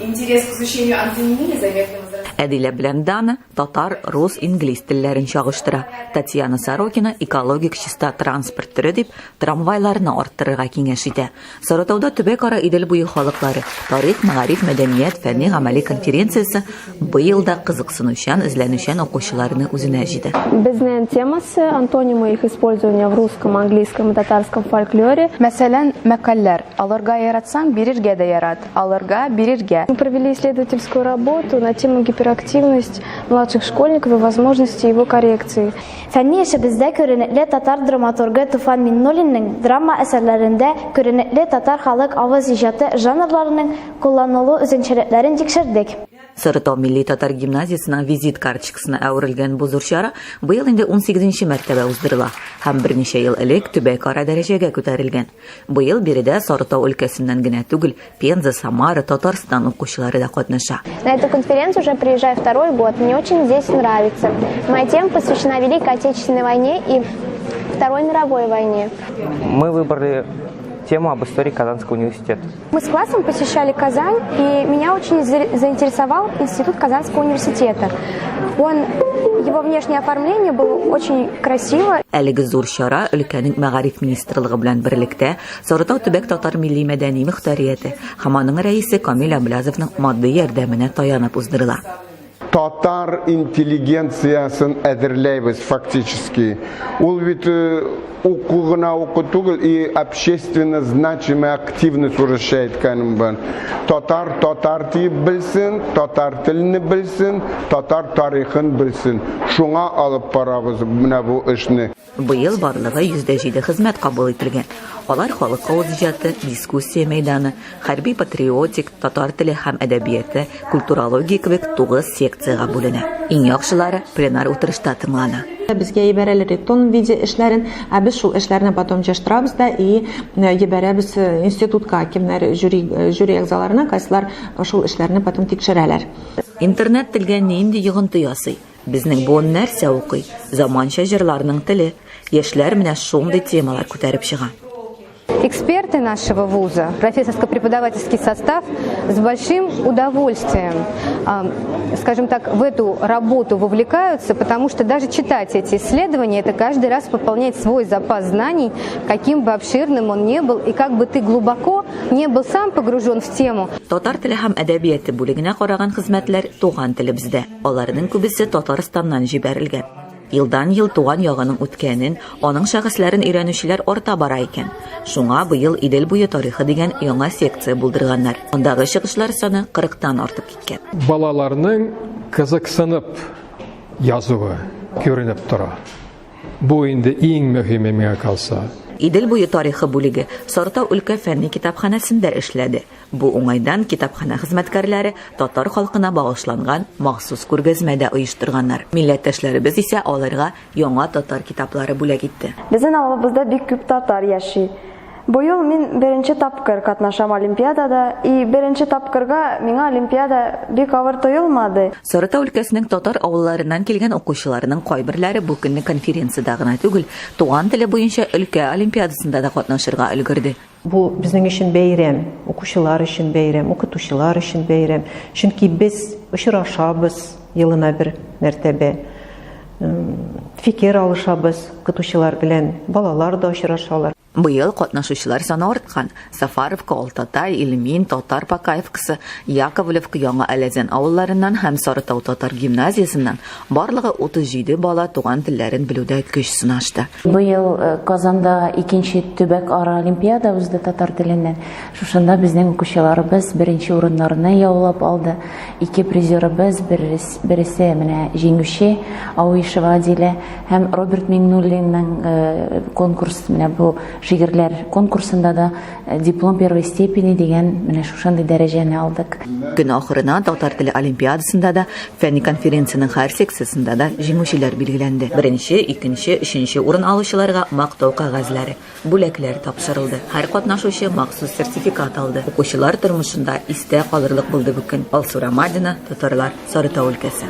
интерес к изучению антонимии заметно возрастает. Әдилә белән Дана татар, рус, инглиз телләрен чагыштыра. Татьяна Сорокина экологик чиста транспорт түре дип трамвайларны арттырырга киңәш итә. Сарытауда төбәк-ара Идел буе халыклары тарих, мәгариф, мәдәният, фәнни гамәли конференциясе быел да кызыксынучан, эзләнүчән укучыларны үзенә җыйды. Безнең темасы антонимы их использования в русском, английском и татарском фольклоре. Мәсәлән, мәкальләр. Аларга яратсаң, бирергә дә ярат. Аларга бирергә. Мы провели исследовательскую работу на тему гиперактивность младших школьников и возможности его коррекции. Фәнни эшебездә күренекле татар драматургы Туфан Миннуллинның драма әсәрләрендә күренекле татар халык авыз иҗаты жанрларының кулланылу үзенчәлекләрен тикшердек. Сарытау милли татар гимназиясының визит карточкасына әверелгән бу зур чара быел инде 18нче мәртәбә уздырыла һәм берничә ел элек төбәк-ара дәрәҗәгә күтәрелгән. Быел биредә Сарытау өлкәсеннән генә түгел, Пенза, Самара, Татарстан укучылары да катнаша. На эту конференцию уже приезжаю второй год. Мне очень здесь нравится. Моя тема посвящена Великой Отечественной войне и Второй мировой войне. Мы выбрали тему об истории Казанского университета. Мы с классом посещали Казань, и меня очень заинтересовал институт Казанского университета. Его внешнее оформление было очень красиво. Әлеге зур чара өлкәнең мәгариф министрлыгы белән берлектә Сарытау төбәк татар милли мәдәни мөхтәрияте һәм аның рәисе Камил Абылязовның матди ярдәменә таянып уздырыла. Татар интеллигенциясын әзерләйбез фактически. Ул бит укугына укытугыл и общественно значимая активность урышает канымбан. Татар тип белсен, татар телне белсен, татар тарихын белсен. Шуңа алып барабыз менә бу эшне. Быел барлыгы 107 хезмәт кабул ителгән. Алар халык авыз иҗаты, дискуссия мәйданы, хәрби патриотик, татар теле һәм әдәбияты, культурология кебек 9 секцияга бүленә. Иң яхшылары пленар утырышта тыңлана. Безгә ибәрәләр электронн видео эшләрен, без шул эшләрне потом җыштырабыз да и ибәрәбез институтка, кемнәр жюри әгъзаларына, кайсылар шул эшләрне потом тикшерәләр. Интернет телгә нинди йогынты ясый? Безнең бу нәрсә укый? Заманча җырларның теле, яшьләр менә шундый темалар күтәреп чыга. Эксперты нашего вуза, профессорско-преподавательский состав с большим удовольствием, скажем так, в эту работу вовлекаются, потому что даже читать эти исследования, это каждый раз пополнять свой запас знаний, каким бы обширным он ни был, и как бы ты глубоко не был сам погружен в тему. Татар теле һәм әдәбияты бүлегенә караган хезмәтләр туган телебездә. Аларның күбесе Татарстаннан җибәрелгән. Елдан-ел туган ягының үткәнен, аның шәхесләрен өйрәнүчеләр арта бара икән. Шуңа быел Идел буе тарихы дигән яңа секция булдырганнар. Андагы чыгышлар саны 40тан артып киткән. Балаларның кызыксынып язуы күренеп тора. Бу инде иң мөһиме миңа калса. Идел буе тарихы бүлеге Сарытау өлкә фәнни китапханәсендә эшләде. Бу уңайдан китапхана хезмәткәрләре татар халкына багышланган махсус күргәзмәдә оештырганнар. Милләттәшләребез исә аларга яңа татар китаплары бүләк итте. Безнең авылыбызда бик күп татар яши. Бу ел мин беренче тапкыр катнашам олимпиадада, и беренче тапкырга миңа олимпиада бик авыр тоелмады. Сарытау өлкәсенең татар авылларыннан килгән укучыларның кайберләре бу көнне конференцияда гына түгел, туган теле буенча өлкә олимпиадасында да катнашырга өлгерде. Бу безнең өчен бәйрәм, укучылар өчен бәйрәм, укытучылар өчен бәйрәм. Чөнки без очрашабыз елына бер мәртәбә. Фикер алышабыз укытучылар белән, балалар да очрашалар. Быел катнашучылар саны арткан. Сафаровка, Алтатай, Илмин, Татар Пакаевкасы, Яковлевка, Яңа Әләзән авылларыннан һәм Сарытау татар гимназиясеннән барлыгы 37 бала туган телләрен белүдә көч сынашты. Быел Казанда икенче төбәк ара олимпиада узды татар теленнән. Шушында безнең укучыларыбыз беренче урыннарны яулап алды. 2 призерыбыз, берсе менә җиңүче Ауишева Адилә һәм Роберт Миннуллинның конкурс менә бу шигырьләр конкурсында да диплом первой степени дигән менә шушындый дәрәҗәне алдык. Көн ахырына татар теле олимпиадасында да, фәнни конференцияның һәр секциясында да җиңүчеләр билгеләнде. Беренче, икенче, өченче урын алучыларга мактау кәгазьләре, бүләкләр тапшырылды. Һәр катнашучы махсус сертификат алды. Укучылар тормышында истә калырлык булды бу көн. Алсура Мадина, татарлар, Сарытау өлкәсе.